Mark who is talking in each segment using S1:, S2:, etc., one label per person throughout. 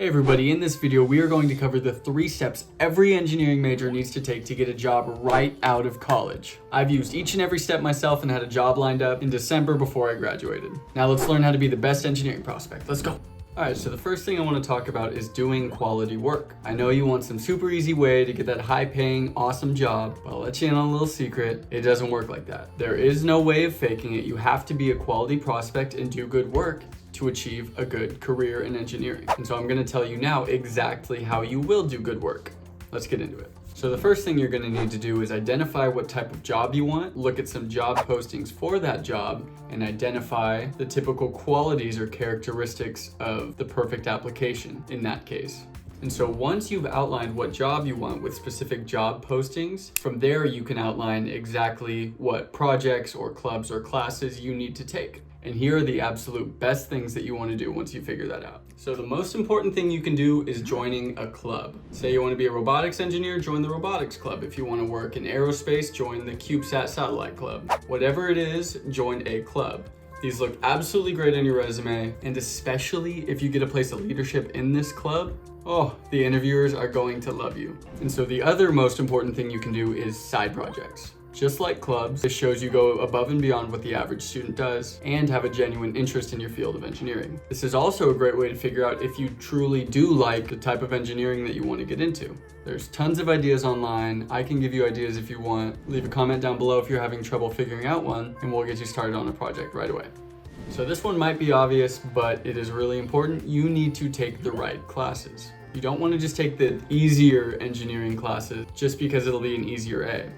S1: Hey everybody, in this video we are going to cover the 3 steps every engineering major needs to take to get a job right out of college. I've used each and every step myself and had a job lined up in December before I graduated. Now let's learn how to be the best engineering prospect. Let's go! Alright, so the first thing I want to talk about is doing quality work. I know you want some super easy way to get that high-paying, awesome job, but I'll let you in on a little secret. It doesn't work like that. There is no way of faking it. You have to be a quality prospect and do good work to achieve a good career in engineering. And so I'm going to tell you now exactly how you will do good work. Let's get into it. So the first thing you're going to need to do is identify what type of job you want, look at some job postings for that job, and identify the typical qualities or characteristics of the perfect application in that case. And so once you've outlined what job you want with specific job postings, from there you can outline exactly what projects or clubs or classes you need to take. And here are the absolute best things that you want to do once you figure that out. So the most important thing you can do is joining a club. Say you want to be a robotics engineer, join the robotics club. If you want to work in aerospace, join the CubeSat satellite club. Whatever it is, join a club. These look absolutely great on your resume, and especially if you get a place of leadership in this club, oh, the interviewers are going to love you. And so the other most important thing you can do is side projects. Just like clubs, this shows you go above and beyond what the average student does and have a genuine interest in your field of engineering. This is also a great way to figure out if you truly do like the type of engineering that you want to get into. There's tons of ideas online. I can give you ideas if you want. Leave a comment down below if you're having trouble figuring out one, and we'll get you started on a project right away. So this one might be obvious, but it is really important. You need to take the right classes. You don't want to just take the easier engineering classes just because it'll be an easier A.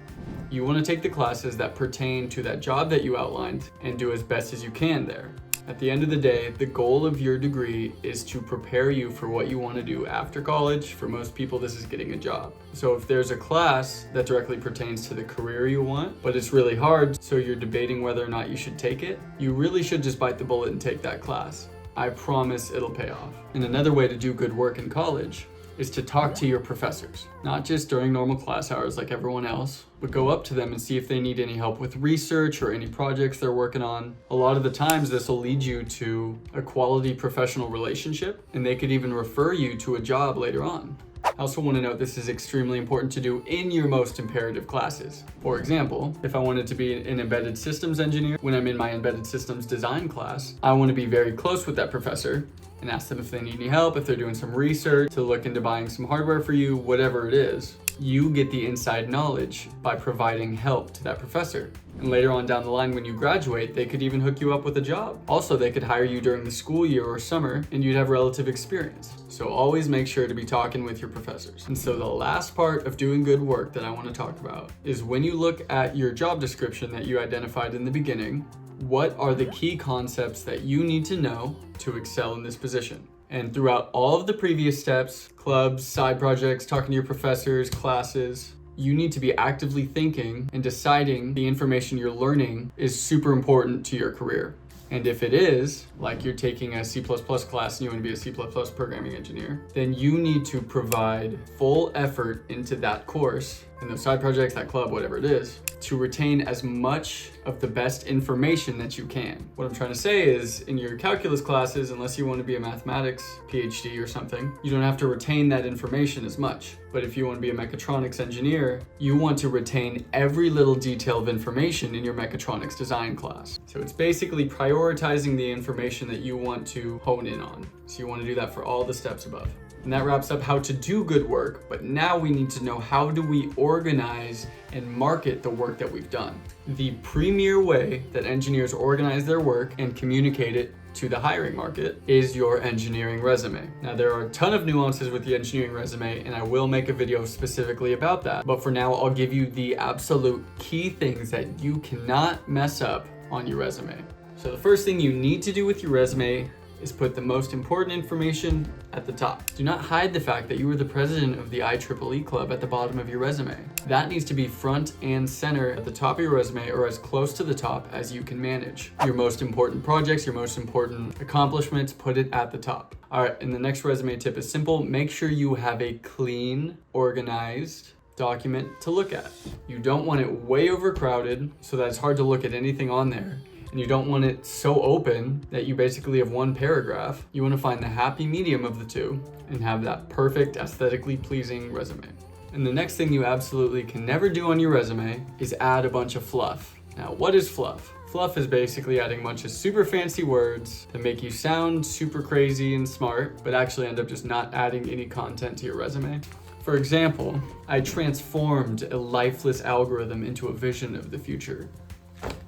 S1: You want to take the classes that pertain to that job that you outlined and do as best as you can there. At the end of the day, the goal of your degree is to prepare you for what you want to do after college. For most people, this is getting a job. So if there's a class that directly pertains to the career you want, but it's really hard, so you're debating whether or not you should take it, you really should just bite the bullet and take that class. I promise it'll pay off. And another way to do good work in college is to talk to your professors, not just during normal class hours like everyone else, but go up to them and see if they need any help with research or any projects they're working on. A lot of the times this will lead you to a quality professional relationship, and they could even refer you to a job later on. I also want to note this is extremely important to do in your most imperative classes. For example, if I wanted to be an embedded systems engineer, when I'm in my embedded systems design class, I want to be very close with that professor and ask them if they need any help, if they're doing some research, to look into buying some hardware for you, whatever it is. You get the inside knowledge by providing help to that professor. And later on down the line when you graduate, they could even hook you up with a job. Also, they could hire you during the school year or summer and you'd have relative experience. So always make sure to be talking with your professors. And so the last part of doing good work that I want to talk about is when you look at your job description that you identified in the beginning, what are the key concepts that you need to know to excel in this position? And throughout all of the previous steps, clubs, side projects, talking to your professors, classes, you need to be actively thinking and deciding the information you're learning is super important to your career. And if it is, like you're taking a C++ class and you want to be a C++ programming engineer, then you need to provide full effort into that course, and those side projects, that club, whatever it is, to retain as much of the best information that you can. What I'm trying to say is, in your calculus classes, unless you want to be a mathematics PhD or something, you don't have to retain that information as much. But if you want to be a mechatronics engineer, you want to retain every little detail of information in your mechatronics design class. So it's basically prioritizing the information that you want to hone in on. So you want to do that for all the steps above. And that wraps up how to do good work, but now we need to know how do we organize and market the work that we've done. The premier way that engineers organize their work and communicate it to the hiring market is your engineering resume. Now there are a ton of nuances with the engineering resume, and I will make a video specifically about that. But for now, I'll give you the absolute key things that you cannot mess up on your resume. So the first thing you need to do with your resume is put the most important information at the top. Do not hide the fact that you were the president of the IEEE club at the bottom of your resume. That needs to be front and center at the top of your resume, or as close to the top as you can manage. Your most important projects, your most important accomplishments, put it at the top. All right, and the next resume tip is simple. Make sure you have a clean, organized document to look at. You don't want it way overcrowded so that it's hard to look at anything on there. and you don't want it so open that you basically have one paragraph. You want to find the happy medium of the two and have that perfect, aesthetically pleasing resume. And the next thing you absolutely can never do on your resume is add a bunch of fluff. Now, what is fluff? Fluff is basically adding a bunch of super fancy words that make you sound super crazy and smart, but actually end up just not adding any content to your resume. For example, I transformed a lifeless algorithm into a vision of the future.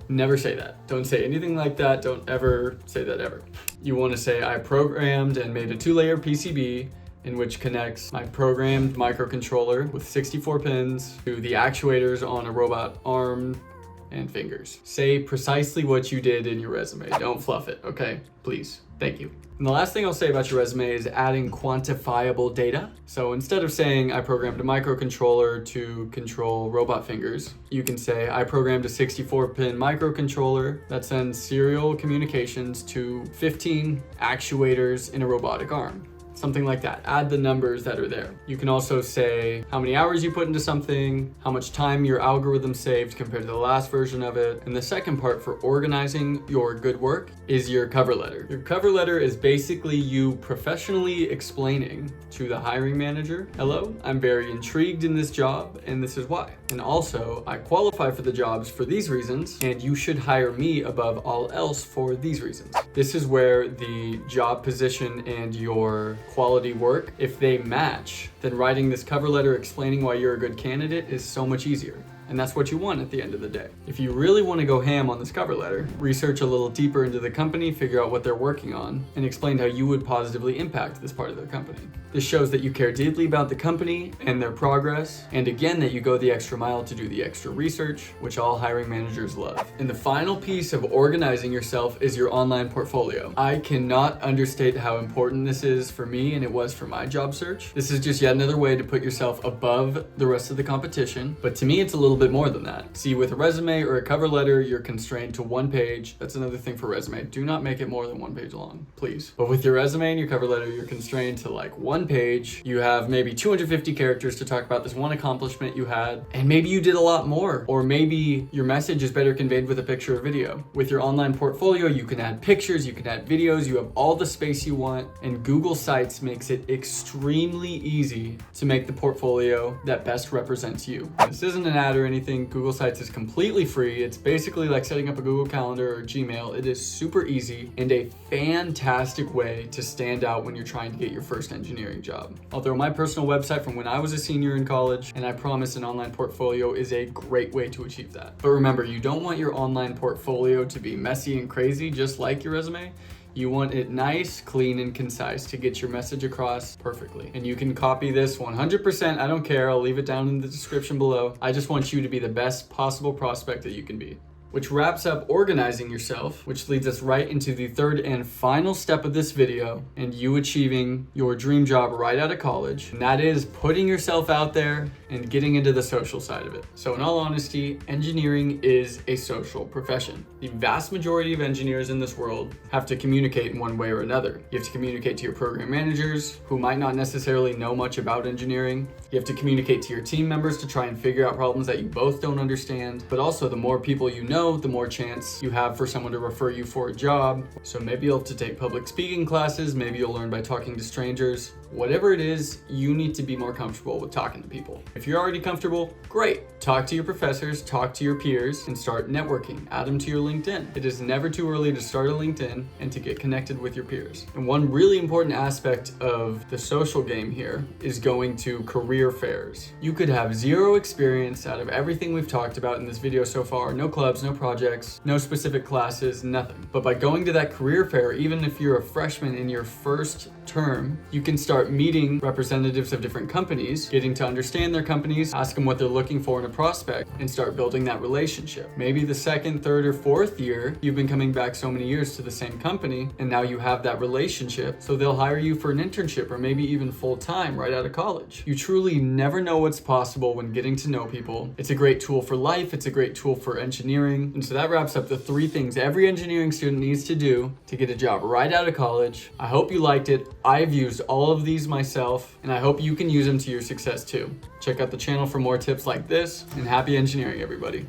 S1: Never say that. Don't say anything like that. Don't ever say that ever. You want to say, I programmed and made a 2-layer PCB in which connects my programmed microcontroller with 64 pins to the actuators on a robot arm and fingers. Say precisely what you did in your resume. Don't fluff it, okay? Please. Thank you. And the last thing I'll say about your resume is adding quantifiable data. So instead of saying I programmed a microcontroller to control robot fingers, you can say I programmed a 64-pin microcontroller that sends serial communications to 15 actuators in a robotic arm. Something like that. Add the numbers that are there. You can also say how many hours you put into something, how much time your algorithm saved compared to the last version of it. And the second part for organizing your good work is your cover letter. Your cover letter is basically you professionally explaining to the hiring manager, hello, I'm very intrigued in this job and this is why. And also, I qualify for the jobs for these reasons and you should hire me above all else for these reasons. This is where the job position and your quality work, if they match, then writing this cover letter explaining why you're a good candidate is so much easier. And that's what you want at the end of the day. If you really want to go ham on this cover letter, research a little deeper into the company, figure out what they're working on, and explain how you would positively impact this part of their company. This shows that you care deeply about the company and their progress, and again, that you go the extra mile to do the extra research, which all hiring managers love. And the final piece of organizing yourself is your online portfolio. I cannot understate how important this is for me, and it was for my job search. This is just yet another way to put yourself above the rest of the competition, but to me, it's a little bit more than that. See, with a resume or a cover letter, you're constrained to one page. That's another thing for resume. Do not make it more than one page long, please. But with your resume and your cover letter, you're constrained to like one page. You have maybe 250 characters to talk about this one accomplishment you had, and maybe you did a lot more, or maybe your message is better conveyed with a picture or video. With your online portfolio, you can add pictures, you can add videos, you have all the space you want, and Google Sites makes it extremely easy to make the portfolio that best represents you. This isn't an ad or anything. Google Sites is completely free. It's basically like setting up a Google Calendar or Gmail. It is super easy and a fantastic way to stand out when you're trying to get your first engineering job. I'll throw my personal website from when I was a senior in college, and I promise an online portfolio is a great way to achieve that. But remember, you don't want your online portfolio to be messy and crazy, just like your resume. You want it nice, clean, and concise to get your message across perfectly. And you can copy this 100%. I don't care. I'll leave it down in the description below. I just want you to be the best possible prospect that you can be. Which wraps up organizing yourself, which leads us right into the third and final step of this video and you achieving your dream job right out of college. And that is putting yourself out there and getting into the social side of it. So in all honesty, engineering is a social profession. The vast majority of engineers in this world have to communicate in one way or another. You have to communicate to your program managers who might not necessarily know much about engineering. You have to communicate to your team members to try and figure out problems that you both don't understand. But also, the more people you know, the more chance you have for someone to refer you for a job. So maybe you'll have to take public speaking classes, maybe you'll learn by talking to strangers. Whatever it is, you need to be more comfortable with talking to people. If you're already comfortable, great. Talk to your professors, talk to your peers, and start networking. Add them to your LinkedIn. It is never too early to start a LinkedIn and to get connected with your peers. And one really important aspect of the social game here is going to career fairs. You could have zero experience out of everything we've talked about in this video so far. No clubs, no projects, no specific classes, nothing. But by going to that career fair, even if you're a freshman in your first term, you can start meeting representatives of different companies, getting to understand their companies, ask them what they're looking for in a prospect, and start building that relationship. Maybe the second, third, or fourth year, you've been coming back so many years to the same company, and now you have that relationship, so they'll hire you for an internship or maybe even full-time right out of college. You truly never know what's possible when getting to know people. It's a great tool for life, it's a great tool for engineering, and so that wraps up the 3 things every engineering student needs to do to get a job right out of college. I hope you liked it. I've used all of these myself, and I hope you can use them to your success too. Check out the channel for more tips like this, and happy engineering, everybody.